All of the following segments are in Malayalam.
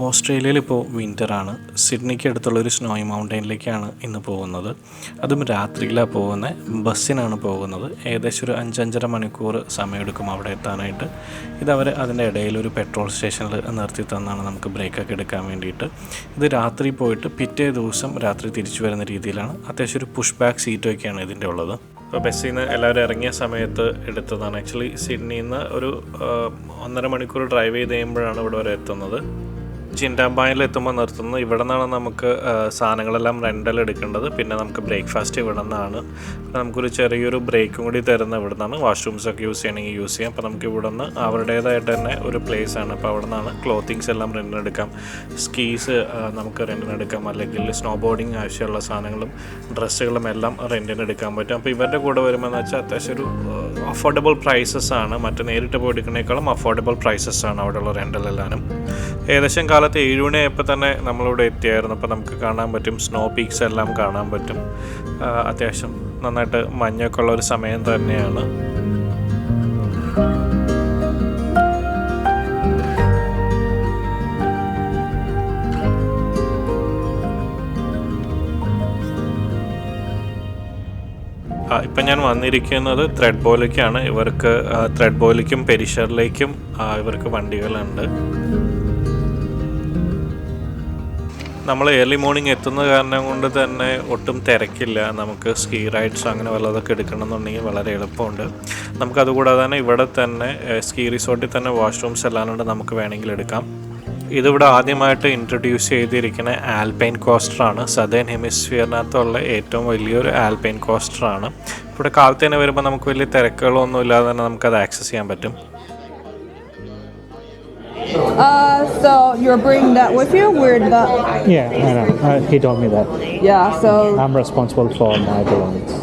ഓസ്ട്രേലിയയിൽ ഇപ്പോൾ വിൻ്ററാണ്. സിഡ്നിക്ക് അടുത്തുള്ളൊരു സ്നോയി മൗണ്ടൈനിലേക്കാണ് ഇന്ന് പോകുന്നത്. അതും രാത്രിയിലാണ് പോകുന്നത്. ബസ്സിനാണ് പോകുന്നത്. ഏകദേശം ഒരു 5-5.5 മണിക്കൂർ സമയമെടുക്കും അവിടെ എത്താനായിട്ട്. ഇതവർ അതിൻ്റെ ഇടയിൽ ഒരു പെട്രോൾ സ്റ്റേഷനിൽ നിർത്തി തന്നാണ് നമുക്ക് ബ്രേക്കൊക്കെ എടുക്കാൻ വേണ്ടിയിട്ട്. ഇത് രാത്രി പോയിട്ട് പിറ്റേ ദിവസം രാത്രി തിരിച്ചു വരുന്ന രീതിയിലാണ്. അത്യാവശ്യം ഒരു പുഷ് ബാക്ക് സീറ്റൊക്കെയാണ് ഇതിൻ്റെ ഉള്ളത്. ഇപ്പോൾ ബസ്സിൽ നിന്ന് എല്ലാവരും ഇറങ്ങിയ സമയത്ത് എടുത്തതാണ്. ആക്ച്വലി സിഡ്നിയിൽ നിന്ന് ഒരു 1.5 മണിക്കൂർ ഡ്രൈവ് ചെയ്ത് കഴിയുമ്പോഴാണ് ഇവിടെ വരെ എത്തുന്നത്. ജിൻഡാബായിൽ എത്തുമ്പോൾ നിർത്തുന്നത്. ഇവിടെ നിന്നാണ് നമുക്ക് സാധനങ്ങളെല്ലാം റെൻ്റൽ എടുക്കേണ്ടത്. പിന്നെ നമുക്ക് ബ്രേക്ക്ഫാസ്റ്റ് ഇവിടെ നിന്നാണ്. നമുക്കൊരു ചെറിയൊരു ബ്രേക്കും കൂടി തരുന്ന ഇവിടെ നിന്നാണ്. വാഷ്റൂംസൊക്കെ യൂസ് ചെയ്യണമെങ്കിൽ യൂസ് ചെയ്യാം. അപ്പോൾ നമുക്ക് ഇവിടെ നിന്ന് അവരുടേതായിട്ട് തന്നെ ഒരു പ്ലേസാണ്. അപ്പോൾ അവിടെ നിന്നാണ് ക്ലോത്തിങ്സ് എല്ലാം റെൻറ്റിനെടുക്കാം. സ്കീസ് നമുക്ക് റെൻറ്റിനെടുക്കാം. അല്ലെങ്കിൽ സ്നോ ബോർഡിങ് ആവശ്യമുള്ള സാധനങ്ങളും ഡ്രസ്സുകളും എല്ലാം റെൻറ്റിനെടുക്കാൻ പറ്റും. അപ്പോൾ ഇവരുടെ കൂടെ വരുമ്പോൾ എന്ന് വെച്ചാൽ അത്യാവശ്യം ഒരു അഫോർഡബിൾ പ്രൈസസ് ആണ്. മറ്റു നേരിട്ട് പോയി എടുക്കുന്നതിനേക്കാളും അഫോർഡബിൾ പ്രൈസസ് ആണ് അവിടെയുള്ള റെൻ്റലെല്ലാനും. ഏകദേശം കാലത്ത് 7 മണിയായപ്പോൾ തന്നെ നമ്മളിവിടെ എത്തിയായിരുന്നു. അപ്പോൾ നമുക്ക് കാണാൻ പറ്റും, സ്നോ പീക്സ് എല്ലാം കാണാൻ പറ്റും. അത്യാവശ്യം നന്നായിട്ട് മഞ്ഞൊക്കെ ഉള്ള ഒരു സമയം തന്നെയാണ്. ഇപ്പം ഞാൻ വന്നിരിക്കുന്നത് ത്രെഡ് ബോയിലേക്കാണ്. ഇവർക്ക് ത്രെഡ് ബോയിലേക്കും പെരിഷറിലേക്കും ഇവർക്ക് വണ്ടികളുണ്ട്. നമ്മൾ ഏർലി മോർണിംഗ് എത്തുന്ന കാരണം കൊണ്ട് തന്നെ ഒട്ടും തിരക്കില്ല. നമുക്ക് സ്കീ റൈഡ്സ് അങ്ങനെ വല്ലതൊക്കെ എടുക്കണമെന്നുണ്ടെങ്കിൽ വളരെ എളുപ്പമുണ്ട്. നമുക്കതുകൂടാതെ തന്നെ ഇവിടെ തന്നെ സ്കീ റിസോർട്ടിൽ തന്നെ വാഷ്റൂംസ് എല്ലാം ഉണ്ട്, നമുക്ക് വേണമെങ്കിൽ എടുക്കാം. ഇതിവിടെ ആദ്യമായിട്ട് ഇൻട്രൊഡ്യൂസ് ചെയ്തിരിക്കുന്ന ആൽപൈൻ കോസ്റ്ററാണ്. സദേൺ ഹെമിസ്ഫിയറിനകത്തുള്ള ഏറ്റവും വലിയൊരു ആൽപൈൻ കോസ്റ്ററാണ്. ഇവിടെ കാലത്ത് തന്നെ വരുമ്പോൾ നമുക്ക് വലിയ തിരക്കുകളൊന്നും ഇല്ലാതെ തന്നെ നമുക്കത് ആക്സസ് ചെയ്യാൻ പറ്റും. So you're bringing that with you? Weird that. Yeah, I know. He told me that. Yeah, so I'm responsible for my belongings.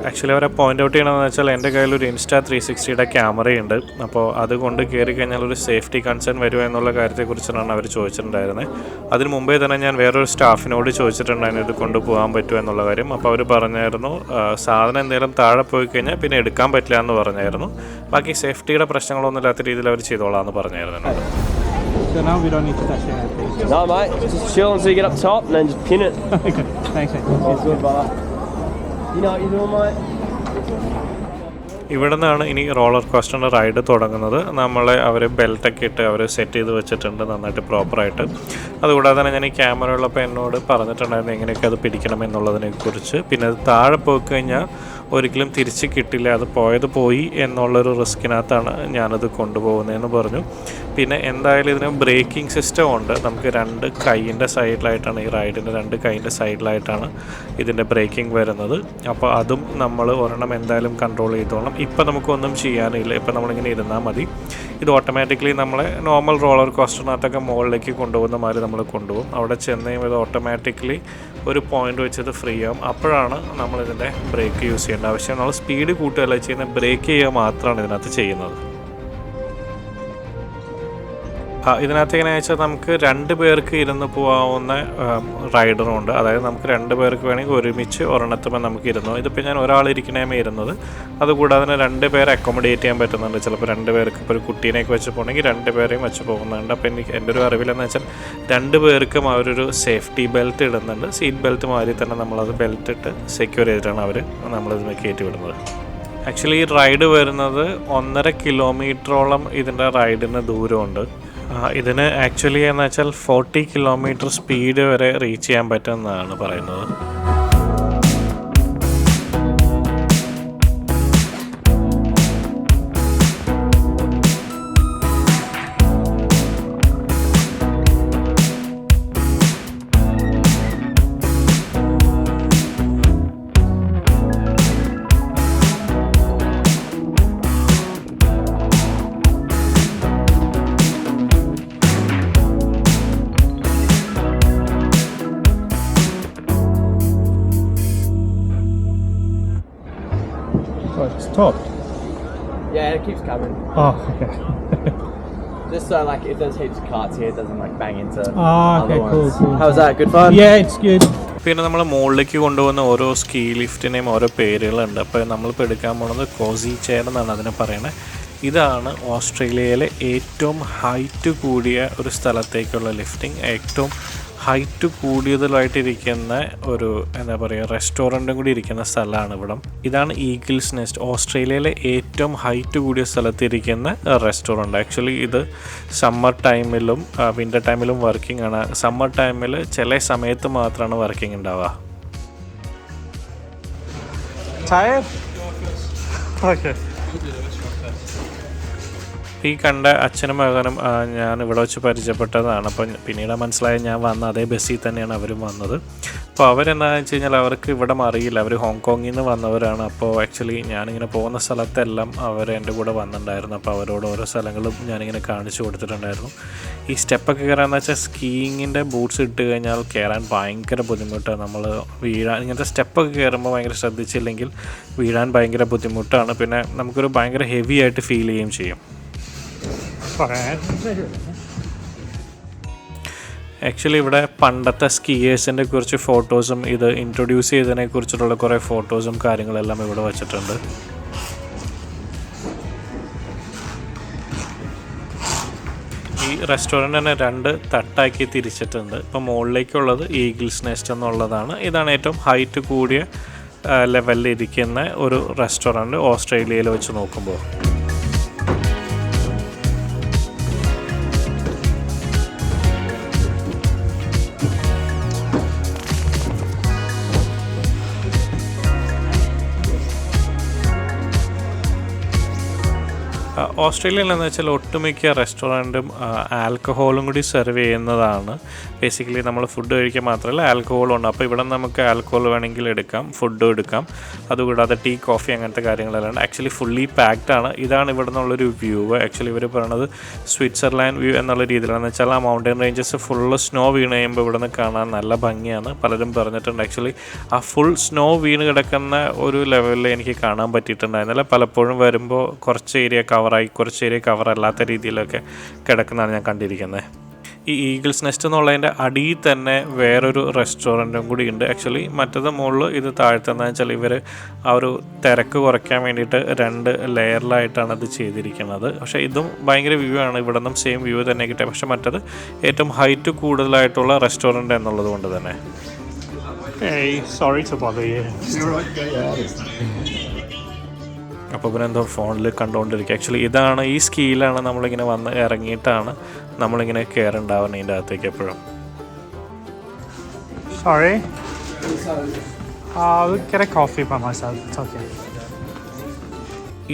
Actually അവരെ പോയിൻ്റ് ഔട്ട് ചെയ്യണമെന്ന് വെച്ചാൽ എൻ്റെ കയ്യിലൊരു Insta360 ക്യാമറയുണ്ട്. അപ്പോൾ അതുകൊണ്ട് കയറി കഴിഞ്ഞാൽ ഒരു സേഫ്റ്റി കൺസേൺ വരുമോ എന്നുള്ള കാര്യത്തെക്കുറിച്ചാണ് അവർ ചോദിച്ചിട്ടുണ്ടായിരുന്നത്. അതിന് മുമ്പേ തന്നെ ഞാൻ വേറൊരു സ്റ്റാഫിനോട് ചോദിച്ചിട്ടുണ്ടായിരുന്നു ഇത് കൊണ്ടുപോകാൻ പറ്റുമോ എന്നുള്ള കാര്യം. അപ്പോൾ അവർ പറഞ്ഞായിരുന്നു സാധനം എന്തെങ്കിലും താഴെ പോയി കഴിഞ്ഞാൽ പിന്നെ എടുക്കാൻ പറ്റില്ല എന്ന് പറഞ്ഞായിരുന്നു. ബാക്കി സേഫ്റ്റിയുടെ പ്രശ്നങ്ങളൊന്നും ഇല്ലാത്ത രീതിയിൽ അവർ ചെയ്തോളാം എന്ന് പറഞ്ഞായിരുന്നു. So now we don't need to touch anything. No, mate. Just chill until you get up top and then just pin it. Okay, thanks, mate. It's good, brother. You know what you're doing, mate? ഇവിടെ നിന്നാണ് ഇനി റോളർ കോസ്റ്ററിൻ്റെ റൈഡ് തുടങ്ങുന്നത്. നമ്മളെ അവർ ബെൽറ്റൊക്കെ ഇട്ട് അവർ സെറ്റ് ചെയ്ത് വെച്ചിട്ടുണ്ട് നന്നായിട്ട് പ്രോപ്പറായിട്ട്. അതുകൂടാതെ തന്നെ ഞാൻ ഈ ക്യാമറ ഉള്ളപ്പോൾ എന്നോട് പറഞ്ഞിട്ടുണ്ടായിരുന്നു എങ്ങനെയൊക്കെ അത് പിടിക്കണം എന്നുള്ളതിനെക്കുറിച്ച്. പിന്നെ അത് താഴെ പോയി കഴിഞ്ഞാൽ ഒരിക്കലും തിരിച്ച് കിട്ടില്ല, അത് പോയത് പോയി എന്നുള്ളൊരു റിസ്കിനകത്താണ് ഞാനത് കൊണ്ടുപോകുന്നതെന്ന് പറഞ്ഞു. പിന്നെ എന്തായാലും ഇതിന് ബ്രേക്കിംഗ് സിസ്റ്റം ഉണ്ട്. നമുക്ക് 2 കൈയിൻ്റെ സൈഡിലായിട്ടാണ് ഈ റൈഡിൻ്റെ 2 കൈയിൻ്റെ സൈഡിലായിട്ടാണ് ഇതിൻ്റെ ബ്രേക്കിംഗ് വരുന്നത്. അപ്പോൾ അതും നമ്മൾ ഒരെണ്ണം എന്തായാലും കൺട്രോൾ ചെയ്തോളണം. ഇപ്പം നമുക്കൊന്നും ചെയ്യാനില്ല, ഇപ്പം നമ്മളിങ്ങനെ ഇരുന്നാൽ മതി. ഇത് ഓട്ടോമാറ്റിക്കലി നമ്മളെ നോർമൽ റോളർ കോസ്റ്ററിനകത്തൊക്കെ മുകളിലേക്ക് കൊണ്ടുപോകുന്ന മാതിരി നമ്മൾ കൊണ്ടുപോകും. അവിടെ ചെന്ന് കഴിയുമ്പോൾ ഇത് ഓട്ടോമാറ്റിക്കലി ഒരു പോയിൻ്റ് വെച്ചത് ഫ്രീ ആവും. അപ്പോഴാണ് നമ്മളിതിൻ്റെ ബ്രേക്ക് യൂസ് ചെയ്യേണ്ട ആവശ്യം. നമ്മൾ സ്പീഡ് കൂട്ടുകയല്ല ചെയ്യുന്നത്, ബ്രേക്ക് ചെയ്യുക മാത്രമാണ് ഇതിനകത്ത് ചെയ്യുന്നത്. ഇതിനകത്ത് എങ്ങനെയാണെന്ന് വെച്ചാൽ നമുക്ക് 2 പേർക്ക് ഇരുന്ന് പോകാവുന്ന റൈഡറുണ്ട്. അതായത് നമുക്ക് 2 പേർക്ക് വേണമെങ്കിൽ ഒരുമിച്ച് ഒരെണ്ണത്തുമ്പോൾ നമുക്ക് ഇരുന്നു. ഇതിപ്പോൾ ഞാൻ ഒരാളിരിക്കണേമേ ഇരുന്നത്. അതുകൂടാതെ തന്നെ 2 പേരെ അക്കോമഡേറ്റ് ചെയ്യാൻ പറ്റുന്നുണ്ട്. ചിലപ്പോൾ 2 പേർക്ക് ഇപ്പോൾ ഒരു കുട്ടീനെയൊക്കെ വെച്ച് പോകണമെങ്കിൽ 2 പേരെയും വെച്ച് പോകുന്നുണ്ട്. അപ്പോൾ എൻ്റെ ഒരു അറിവിലെന്ന് വെച്ചാൽ 2 പേർക്കും അവരൊരു സേഫ്റ്റി ബെൽറ്റ് ഇടുന്നുണ്ട്. സീറ്റ് ബെൽറ്റ് മാതിരി തന്നെ നമ്മളത് ബെൽറ്റ് ഇട്ട് സെക്യൂർ ചെയ്തിട്ടാണ് അവർ നമ്മളിതിനെ കയറ്റി വിടുന്നത്. ആക്ച്വലി ഈ റൈഡ് വരുന്നത് 1.5 കിലോമീറ്ററോളം ഇതിൻ്റെ റൈഡിന് ദൂരമുണ്ട്. ഇതിന് ആക്ച്വലി എന്ന് വെച്ചാൽ 40 കിലോമീറ്റർ സ്പീഡ് വരെ റീച്ച് ചെയ്യാൻ പറ്റുമെന്നാണ് പറയുന്നത്. Stopped. Yeah, it keeps coming. Oh, okay. Just so like if there's heaps of carts here, it doesn't like bang into Okay, other ones. cool. How's that? Good fun? Yeah, it's good. പിന്നെ നമ്മൾ മുകളിലേക്ക് കൊണ്ടുപോകുന്ന ഓരോ സ്കീ ലിഫ്റ്റിനെയും ഓരോ പേരുകളുണ്ട്. അപ്പോൾ നമ്മളിപ്പോൾ എടുക്കാൻ പോകുന്നത് കോസി ചെയർ എന്നാണ് അതിനെ പറയണത്. ഇതാണ് ഓസ്ട്രേലിയയിലെ ഏറ്റവും ഹൈറ്റ് കൂടിയ ഒരു സ്ഥലത്തേക്കുള്ള ലിഫ്റ്റിംഗ്. ഏറ്റവും ഹൈറ്റ് കൂടുതലായിട്ടിരിക്കുന്ന ഒരു എന്താ പറയുക റെസ്റ്റോറൻറ്റും കൂടി ഇരിക്കുന്ന സ്ഥലമാണ് ഇവിടം. ഇതാണ് ഈഗിൾസ് നെസ്റ്റ്, ഓസ്ട്രേലിയയിലെ ഏറ്റവും ഹൈറ്റ് കൂടിയ സ്ഥലത്തിരിക്കുന്ന റെസ്റ്റോറൻറ്റ്. ആക്ച്വലി ഇത് സമ്മർ ടൈമിലും വിൻ്റർ ടൈമിലും വർക്കിംഗ് ആണ്. സമ്മർ ടൈമിൽ ചില സമയത്ത് മാത്രമാണ് വർക്കിംഗ് ഉണ്ടാവുക. Tired? Okay. ഈ കണ്ട അച്ഛനും മകനും ഞാൻ ഇവിടെ വെച്ച് പരിചയപ്പെട്ടതാണ്. അപ്പം പിന്നീട് മനസ്സിലായ ഞാൻ വന്ന അതേ ബസ്സിൽ തന്നെയാണ് അവരും വന്നത്. അപ്പോൾ അവരെന്താണെന്ന് വെച്ച് കഴിഞ്ഞാൽ അവർക്ക് ഇവിടെ അറിയില്ല, അവർ ഹോങ്കോങ്ങിൽ നിന്ന് വന്നവരാണ്. അപ്പോൾ ആക്ച്വലി ഞാനിങ്ങനെ പോകുന്ന സ്ഥലത്തെല്ലാം അവർ എൻ്റെ കൂടെ വന്നിട്ടുണ്ടായിരുന്നു. അപ്പോൾ അവരോട് ഓരോ സ്ഥലങ്ങളും ഞാനിങ്ങനെ കാണിച്ചു കൊടുത്തിട്ടുണ്ടായിരുന്നു. ഈ സ്റ്റെപ്പൊക്കെ കയറാന്ന് വെച്ചാൽ സ്കീയിങ്ങിൻ്റെ ബൂട്ട്സ് ഇട്ട് കഴിഞ്ഞാൽ കയറാൻ ഭയങ്കര ബുദ്ധിമുട്ടാണ്. നമ്മൾ വീഴാൻ ഇങ്ങനത്തെ സ്റ്റെപ്പൊക്കെ കയറുമ്പോൾ ഭയങ്കര ശ്രദ്ധിച്ചില്ലെങ്കിൽ വീഴാൻ ഭയങ്കര ബുദ്ധിമുട്ടാണ്. പിന്നെ നമുക്കൊരു ഭയങ്കര ഹെവി ആയിട്ട് ഫീൽ ചെയ്യുകയും ചെയ്യും. ആക്ച്വലി ഇവിടെ പണ്ടത്തെ സ്കീയേഴ്സിൻ്റെ കുറച്ച് ഫോട്ടോസും ഇത് ഇൻട്രൊഡ്യൂസ് ചെയ്തതിനെ കുറിച്ചിട്ടുള്ള കുറേ ഫോട്ടോസും കാര്യങ്ങളെല്ലാം ഇവിടെ വച്ചിട്ടുണ്ട്. ഈ റെസ്റ്റോറൻറ്റ് തന്നെ 2 തട്ടാക്കി തിരിച്ചിട്ടുണ്ട്. ഇപ്പോൾ മുകളിലേക്കുള്ളത് ഈഗിൾസ് നെസ്റ്റ് എന്നുള്ളതാണ്. ഇതാണ് ഏറ്റവും ഹൈറ്റ് കൂടിയ ലെവലിൽ ഇരിക്കുന്ന ഒരു റെസ്റ്റോറൻറ്റ് ഓസ്ട്രേലിയയിൽ വെച്ച് നോക്കുമ്പോൾ. ഓസ്ട്രേലിയയിൽ എന്ന് വെച്ചാൽ ഒട്ടുമിക്ക റെസ്റ്റോറൻറ്റും ആൽക്കഹോളും കൂടി സെർവ് ചെയ്യുന്നതാണ്. ബേസിക്കലി നമ്മൾ ഫുഡ് കഴിക്കുക മാത്രമല്ല ആൽക്കഹോളും ഉണ്ട്. അപ്പോൾ ഇവിടെ നമുക്ക് ആൽക്കഹോൾ വേണമെങ്കിൽ എടുക്കാം, ഫുഡും എടുക്കാം. അതുകൂടാതെ ടീ, കോഫി അങ്ങനത്തെ കാര്യങ്ങളെല്ലാം ഉണ്ട്. ആക്ച്വലി ഫുള്ളി പാക്ഡ് ആണ്. ഇതാണ് ഇവിടെ നിന്നുള്ളൊരു വ്യൂ. ആക്ച്വലി ഇവർ പറയണത് സ്വിറ്റ്സർലാൻഡ് വ്യൂ എന്നുള്ള രീതിയിലാണെന്ന് വെച്ചാൽ ആ മൗണ്ടൻ റേഞ്ചസ് ഫുള്ള് സ്നോ വീണ് കഴിയുമ്പോൾ ഇവിടെ നിന്ന് കാണാൻ നല്ല ഭംഗിയാണ്. പലരും പറഞ്ഞിട്ടുണ്ട് ആക്ച്വലി ആ ഫുൾ സ്നോ വീണ് കിടക്കുന്ന ഒരു ലെവലിൽ എനിക്ക് കാണാൻ പറ്റിയിട്ടുണ്ടായിരുന്നില്ല. പലപ്പോഴും വരുമ്പോൾ കുറച്ച് ഏരിയ കവറായി, കുറച്ച് ഏരിയ കവർ അല്ലാത്ത രീതിയിലൊക്കെ കിടക്കുന്നതാണ് ഞാൻ കണ്ടിരിക്കുന്നത്. ഈ ഈഗിൾസ് നെസ്റ്റ് എന്നുള്ളതിൻ്റെ അടിയിൽ തന്നെ വേറൊരു റെസ്റ്റോറൻറ്റും കൂടി ഉണ്ട്. ആക്ച്വലി മറ്റത് മുകളിൽ ഇത് താഴ്ത്തുന്നതെന്ന് വെച്ചാൽ ഇവർ ആ ഒരു തിരക്ക് കുറയ്ക്കാൻ വേണ്ടിയിട്ട് 2 ലെയറിലായിട്ടാണ് ഇത് ചെയ്തിരിക്കുന്നത്. പക്ഷേ ഇതും ഭയങ്കര വ്യൂ ആണ്. ഇവിടെ നിന്നും സെയിം വ്യൂ തന്നെ കിട്ടുക. പക്ഷേ മറ്റത് ഏറ്റവും ഹൈറ്റ് കൂടുതലായിട്ടുള്ള റെസ്റ്റോറൻറ്റ് എന്നുള്ളത് കൊണ്ട് തന്നെ. Hey, sorry to bother you. അപ്പോൾ പിന്നെ എന്തോ ഫോണിൽ കണ്ടുകൊണ്ടിരിക്കുക. ആക്ച്വലി ഇതാണ് ഈ സ്കീയിലാണ് നമ്മളിങ്ങനെ വന്ന് ഇറങ്ങിയിട്ടാണ് നമ്മളിങ്ങനെ കയറുണ്ടാവുന്നത് ഇതിൻ്റെ അകത്തേക്ക് എപ്പോഴും. Sorry. I'll get a coffee by myself. It's okay.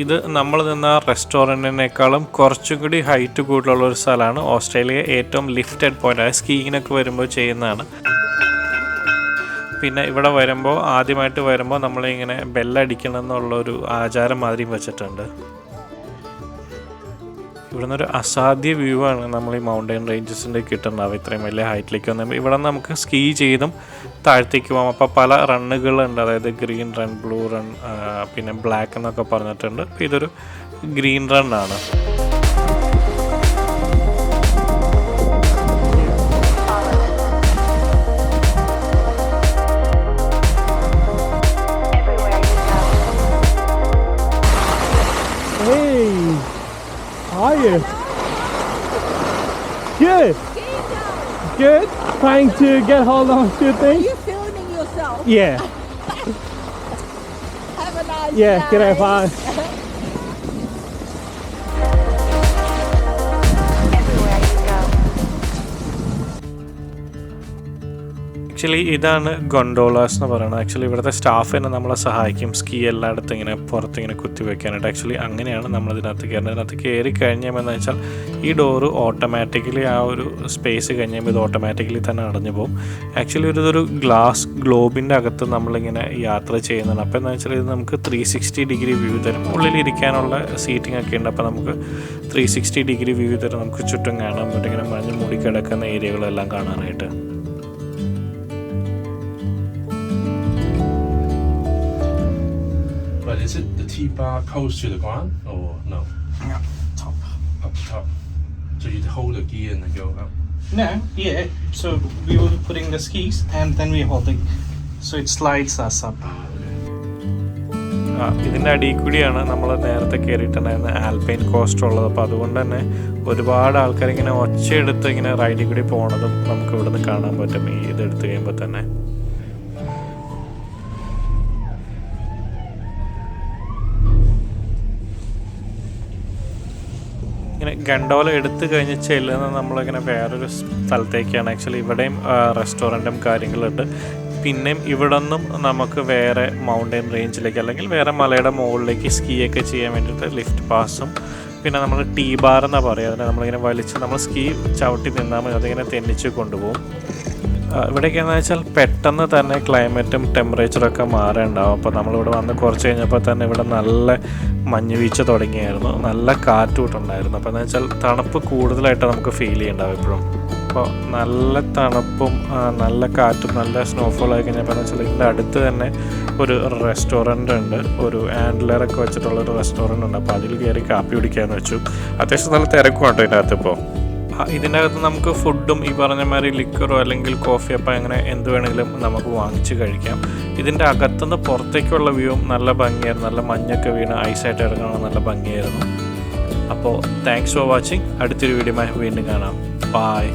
ഇത് നമ്മൾ നിന്ന റെസ്റ്റോറൻറ്റിനേക്കാളും കുറച്ചും കൂടി ഹൈറ്റ് കൂടുതലുള്ള ഒരു സ്ഥലമാണ്. ഓസ്ട്രേലിയ ഏറ്റവും ലിഫ്റ്റഡ് പോയിൻ്റ്, അതായത് സ്കീയിങ്ങിനൊക്കെ വരുമ്പോൾ ചെയ്യുന്നതാണ്. പിന്നെ ഇവിടെ വരുമ്പോൾ ആദ്യമായിട്ട് വരുമ്പോൾ നമ്മളിങ്ങനെ ബെല്ലടിക്കണം എന്നുള്ളൊരു ആചാരം മാതിരിയും വെച്ചിട്ടുണ്ട്. ഇവിടെ നിന്നൊരു അസാധ്യ വ്യൂ ആണ് നമ്മൾ ഈ മൗണ്ടൻ റേഞ്ചസിൻ്റെ കിട്ടുന്നുണ്ടാവും. ഇത്രയും വലിയ ഹൈറ്റിലേക്ക് വന്നപ്പോൾ ഇവിടെ നമുക്ക് സ്കീ ചെയ്തും താഴത്തേക്ക് പോകാം. അപ്പോൾ പല റണ്ണുകളുണ്ട്, അതായത് ഗ്രീൻ റൺ, ബ്ലൂ റൺ, പിന്നെ ബ്ലാക്ക് എന്നൊക്കെ പറഞ്ഞിട്ടുണ്ട്. അപ്പോൾ ഇതൊരു green റണ്ണാണ്. How are you? Good. Good. Trying to get hold on a few Are things. you filming yourself? Yeah. Have a nice Yeah. day. G'day, bye. Actually ഇതാണ് ഗൊണ്ടോളാസ് എന്ന് പറയുന്നത്. ആക്ച്വലി ഇവിടുത്തെ സ്റ്റാഫ് തന്നെ നമ്മളെ സഹായിക്കും സ്കീ എല്ലായിടത്തും ഇങ്ങനെ പുറത്തിങ്ങനെ കുത്തി വയ്ക്കാനായിട്ട്. ആക്ച്വലി അങ്ങനെയാണ് നമ്മളിതിനകത്ത് കയറുന്നത്. ഇതിനകത്ത് കയറി കഴിഞ്ഞാൽ വെച്ചാൽ ഈ ഡോറ് ഓട്ടോമാറ്റിക്കലി ആ ഒരു സ്പേസ് കഴിഞ്ഞാൽ ഇത് ഓട്ടോമാറ്റിക്കലി തന്നെ അടഞ്ഞു പോകും. ആക്ച്വലി ഇതൊരു ഗ്ലാസ് ഗ്ലോബിൻ്റെ അകത്ത് നമ്മളിങ്ങനെ യാത്ര ചെയ്യുന്നതാണ്. അപ്പോൾ എന്താ വെച്ചാൽ ഇത് നമുക്ക് 360 ഡിഗ്രി വ്യൂ തരും. ഉള്ളിലിരിക്കാനുള്ള സീറ്റിംഗ് ഒക്കെ ഉണ്ട്. അപ്പോൾ നമുക്ക് 360 ഡിഗ്രി വ്യൂ തരും. നമുക്ക് ചുറ്റും കാണാൻ പറ്റും, ഇങ്ങനെ മഞ്ഞ് മൂടി കിടക്കുന്ന ഏരിയകളെല്ലാം കാണാനായിട്ട്. But is it the T-bar close to the ground or no? Yeah, top. Up top. So you hold the gear and then go up. No, yeah. So we were putting the skis and then we hold it, so it slides us up. Ah, okay. ഇതിൻ്റെ അടിയിൽ കൂടിയാണ് നമ്മൾ നേരത്തെ കയറിയിട്ടുണ്ടായിരുന്ന ആൽപൈൻ കോസ്റ്റർ ഉള്ളത്. അപ്പോൾ അതുകൊണ്ട് തന്നെ ഒരുപാട് ആൾക്കാർ ഇങ്ങനെ ഒച്ചയെടുത്ത് ഇങ്ങനെ റൈഡിൽ കൂടി പോണതും നമുക്ക് ഇവിടുന്ന് കാണാൻ പറ്റും ഈ ഇതെടുത്ത് കഴിയുമ്പോൾ തന്നെ. ഇങ്ങനെ ഗണ്ടോല എടുത്തു കഴിഞ്ഞ് ചെല്ലുന്നത് നമ്മളിങ്ങനെ വേറൊരു സ്ഥലത്തേക്കാണ്. ആക്ച്വലി ഇവിടെയും റെസ്റ്റോറൻറ്റും കാര്യങ്ങളുണ്ട്. പിന്നെയും ഇവിടെ നിന്നും നമുക്ക് വേറെ മൗണ്ടൻ റേഞ്ചിലേക്ക് അല്ലെങ്കിൽ വേറെ മലയുടെ മുകളിലേക്ക് സ്കീ ഒക്കെ ചെയ്യാൻ വേണ്ടിയിട്ട് ലിഫ്റ്റ് പാസും പിന്നെ നമ്മൾ ടീ ബാർ എന്നാണ് പറയുക. അതിനെ നമ്മളിങ്ങനെ വലിച്ച് നമ്മൾ സ്കീ ചവിട്ടി നിന്നാൽ മതി, അതിങ്ങനെ തെന്നിച്ച് കൊണ്ടുപോകും. ഇവിടേക്കെന്ന് വെച്ചാൽ പെട്ടെന്ന് തന്നെ ക്ലൈമറ്റും ടെമ്പറേച്ചറൊക്കെ മാറുണ്ടാവും. അപ്പോൾ നമ്മളിവിടെ വന്ന് കുറച്ച് കഴിഞ്ഞപ്പോൾ തന്നെ ഇവിടെ നല്ല മഞ്ഞ് വീഴ്ച തുടങ്ങിയായിരുന്നു, നല്ല കാറ്റുണ്ടായിരുന്നു. അപ്പോൾ എന്ന് വെച്ചാൽ തണുപ്പ് കൂടുതലായിട്ട് നമുക്ക് ഫീൽ ചെയ്യുന്നുണ്ടാവും എപ്പോഴും. അപ്പോൾ നല്ല തണുപ്പും നല്ല കാറ്റും നല്ല സ്നോഫോൾ ആയി കഴിഞ്ഞപ്പോൾ എന്ന് വെച്ചാൽ ഇതിൻ്റെ അടുത്ത് തന്നെ ഒരു റെസ്റ്റോറൻ്റ് ഉണ്ട്, ഒരു ആൻഡ്ലറൊക്കെ വെച്ചിട്ടുള്ളൊരു റെസ്റ്റോറൻ്റ് ഉണ്ട്. അപ്പോൾ അതിൽ കയറി കാപ്പി കുടിക്കാമെന്ന് വെച്ചു. അത്യാവശ്യം നല്ല തിരക്കും കേട്ടോ ഇതിൻ്റെ അകത്ത്. ഇപ്പോൾ ഇതിൻ്റെ അകത്ത് നമുക്ക് ഫുഡും ഈ പറഞ്ഞ മാതിരി ലിക്കറോ അല്ലെങ്കിൽ കോഫി അപ്പം അങ്ങനെ എന്ത് വേണമെങ്കിലും നമുക്ക് വാങ്ങിച്ച് കഴിക്കാം. ഇതിൻ്റെ അകത്തുനിന്ന് പുറത്തേക്കുള്ള വ്യൂവും നല്ല ഭംഗിയായിരുന്നു. നല്ല മഞ്ഞൊക്കെ വീണ് ഐസായിട്ട് ഇറങ്ങണം, നല്ല ഭംഗിയായിരുന്നു. അപ്പോൾ താങ്ക്സ് ഫോർ വാച്ചിങ്. അടുത്തൊരു വീഡിയോയുമായി വീണ്ടും കാണാം. ബൈ.